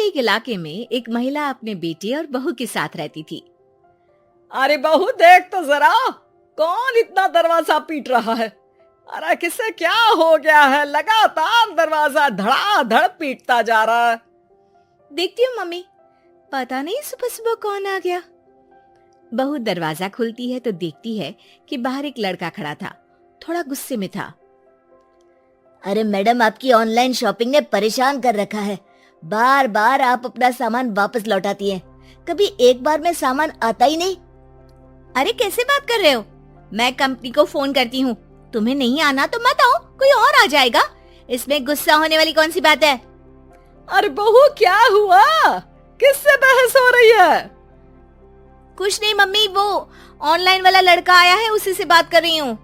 एक इलाके में एक महिला अपने बेटे और बहू के साथ रहती थी। अरे बहू देख तो जरा, कौन इतना दरवाजा पीट रहा है? अरे किसे क्या हो गया है? लगातार दरवाजा धड़ाधड़ पीटता जा रहा है। देखती हूँ मम्मी, पता नहीं सुबह सुबह कौन आ गया। बहू दरवाजा खोलती है तो देखती है कि बाहर एक लड़का खड़ा था, थोड़ा गुस्से में था। अरे मैडम, आपकी ऑनलाइन शॉपिंग ने परेशान कर रखा है। बार बार आप अपना सामान वापस लौटाती हैं। कभी एक बार में सामान आता ही नहीं। अरे कैसे बात कर रहे हो? मैं कंपनी को फोन करती हूँ, तुम्हें नहीं आना तो मत आओ, कोई और आ जाएगा। इसमें गुस्सा होने वाली कौन सी बात है? अरे बहू क्या हुआ? किससे बहस हो रही है? कुछ नहीं मम्मी, वो ऑनलाइन वाला लड़का आया है, उसी से बात कर रही हूँ।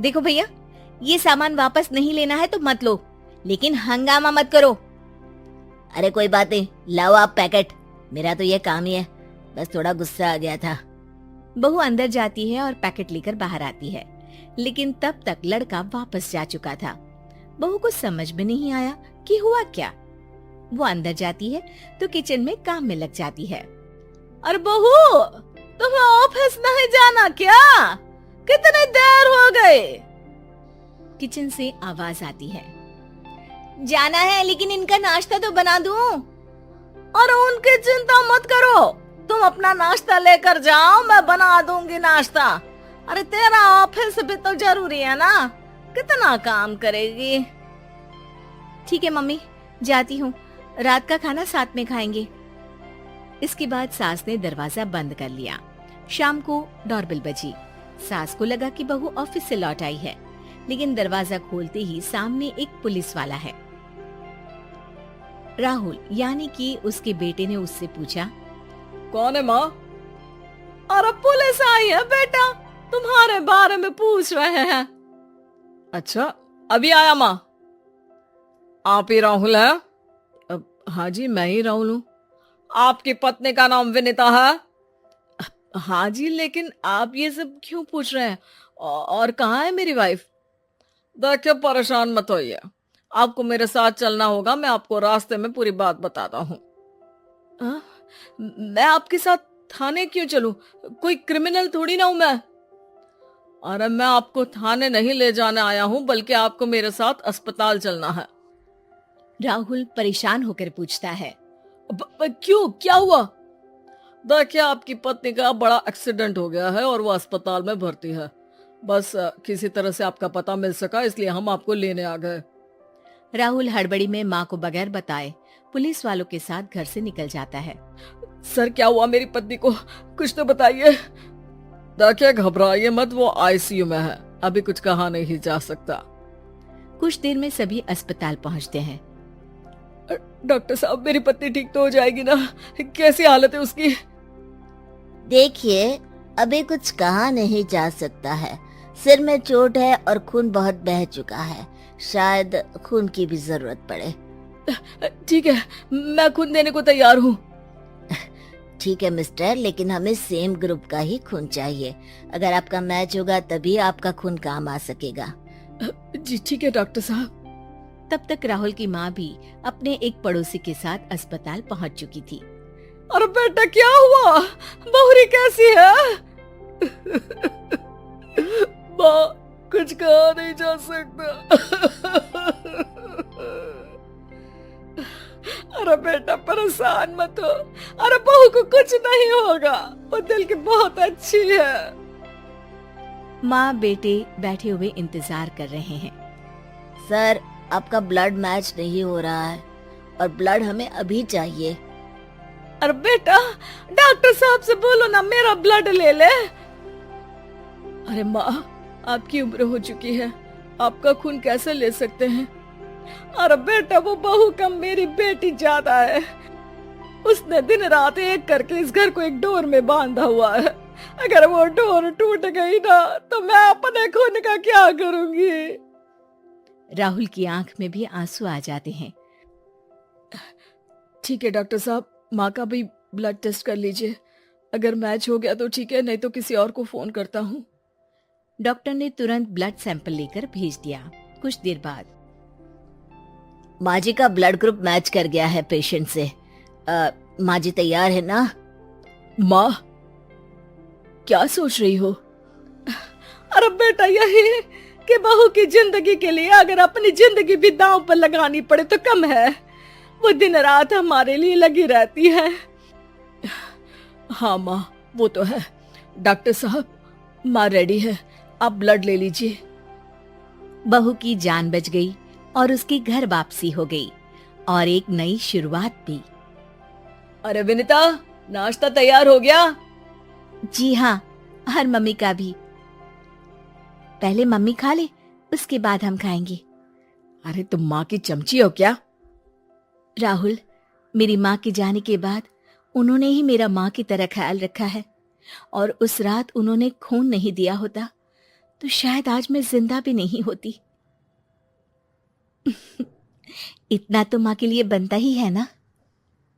देखो भैया, ये सामान वापस नहीं लेना है तो मत लो, लेकिन हंगामा मत करो। अरे कोई बात नहीं, लाओ आप पैकेट। मेरा तो ये काम ही है, बस थोड़ा गुस्सा आ गया था। बहू अंदर जाती है और पैकेट लेकर बाहर आती है, लेकिन तब तक लड़का वापस जा चुका था। बहू को समझ में नहीं आया कि हुआ क्या। वो अंदर जाती है तो किचन में काम में लग जाती है। अरे बहू, तुम्हें ऑफिस नहीं जाना क्या? कितनी देर हो गई? किचन से आवाज आती है। जाना है, लेकिन इनका नाश्ता तो बना दूं। और उनकी चिंता मत करो, तुम अपना नाश्ता लेकर जाओ, मैं बना दूंगी नाश्ता। अरे तेरा ऑफिस भी तो जरूरी है ना, कितना काम करेगी। ठीक है मम्मी, जाती हूँ, रात का खाना साथ में खाएंगे। इसके बाद सास ने दरवाजा बंद कर लिया। शाम को डोरबेल बजी। सास को लगा कि बहू ऑफिस से लौट आई है, लेकिन दरवाजा खोलते ही सामने एक पुलिस वाला है। राहुल यानी कि उसके बेटे ने उससे पूछा, कौन है माँ? अरे पुलिस आई है बेटा, तुम्हारे बारे में पूछ रहे हैं। अच्छा, अभी आया माँ। आप ही राहुल है? हाँ जी, मैं ही राहुल हूँ। आपकी पत्नी का नाम विनीता है? हाँ जी, लेकिन आप ये सब क्यों पूछ रहे हैं? और कहाँ है मेरी वाइफ? देखिए, परेशान मत होइए, आपको मेरे साथ चलना होगा, मैं आपको रास्ते में पूरी बात बताता हूँ। मैं आपके साथ थाने क्यों चलूं? कोई क्रिमिनल थोड़ी ना हूं मैं। अरे मैं आपको थाने नहीं ले जाने आया हूं, बल्कि आपको मेरे साथ अस्पताल चलना है। राहुल परेशान होकर पूछता है। क्यों, क्या हुआ? देखिए, आपकी पत्नी का बड़ा एक्सीडेंट हो गया है और वो अस्पताल में भर्ती है। बस किसी तरह से आपका पता मिल सका, इसलिए हम आपको लेने आ गए। राहुल हड़बड़ी में माँ को बगैर बताए पुलिस वालों के साथ घर से निकल जाता है। सर, क्या हुआ मेरी पत्नी को? कुछ तो बताइए। देखिए, घबराइए मत, वो आईसीयू में है, अभी कुछ कहा नहीं जा सकता। कुछ देर में सभी अस्पताल पहुँचते हैं। डॉक्टर साहब, मेरी पत्नी ठीक तो हो जाएगी ना? कैसी हालत है उसकी? देखिए, अभी कुछ कहा नहीं जा सकता है। सिर में चोट है और खून बहुत बह चुका है, शायद खून की भी जरूरत पड़े। ठीक है, मैं खून देने को तैयार हूँ। ठीक है मिस्टर, लेकिन हमें सेम ग्रुप का ही खून चाहिए। अगर आपका मैच होगा तभी आपका खून काम आ सकेगा। जी ठीक है डॉक्टर साहब। तब तक राहुल की माँ भी अपने एक पड़ोसी के साथ अस्पताल पहुँच चुकी थी। अरे बेटा, क्या हुआ? बहुरी कैसी है? माँ, कुछ कहा नहीं जा सकता। अरे बेटा, परेशान मत हो। अरे बहू को कुछ नहीं होगा, वो दिल की बहुत अच्छी है। माँ बेटे बैठे हुए इंतजार कर रहे हैं। सर, आपका ब्लड मैच नहीं हो रहा है और ब्लड हमें अभी चाहिए। अरे बेटा, डॉक्टर साहब से बोलो ना, मेरा ब्लड ले ले। अरे माँ, आपकी उम्र हो चुकी है, आपका खून कैसे ले सकते हैं? अरे बेटा, वो बहू कम मेरी बेटी ज्यादा है। उसने दिन रात एक करके इस घर को एक डोर में बांधा हुआ है। अगर वो डोर टूट गई ना, तो मैं अपने खून का क्या करूंगी? राहुल की आंख में भी आंसू आ जाते हैं। ठीक है डॉक्टर साहब, माँ का भी ब्लड टेस्ट कर लीजिए। अगर मैच हो गया तो ठीक है, नहीं तो किसी और को फोन करता हूँ। डॉक्टर ने तुरंत ब्लड सैंपल लेकर भेज दिया। कुछ देर बाद माँ जी का ब्लड ग्रुप मैच कर गया है पेशेंट से। माँ जी तैयार है ना? माँ, क्या सोच रही हो? अरे बेटा, यही कि बहू की जिंदगी के लिए अगर अपनी जिंदगी भी दांव पर लगानी पड़े तो कम है। वो दिन रात हमारे लिए लगी रहती है। हाँ माँ, वो तो है। डॉक्टर साहब, माँ रेडी है, आप ब्लड ले लीजिए। बहू की जान बच गई और उसकी घर वापसी हो गई और एक नई शुरुआत भी। अरे विनीता, नाश्ता तैयार हो गया? जी हाँ, और मम्मी का भी। पहले मम्मी खा ले, उसके बाद हम खाएंगे। अरे तुम माँ की चमची हो क्या? राहुल, मेरी माँ के जाने के बाद उन्होंने ही मेरा माँ की तरह ख्याल रखा है, और उस रात उन्होंने खून नहीं दिया होता तो शायद आज मैं जिंदा भी नहीं होती। इतना तो माँ के लिए बनता ही है ना।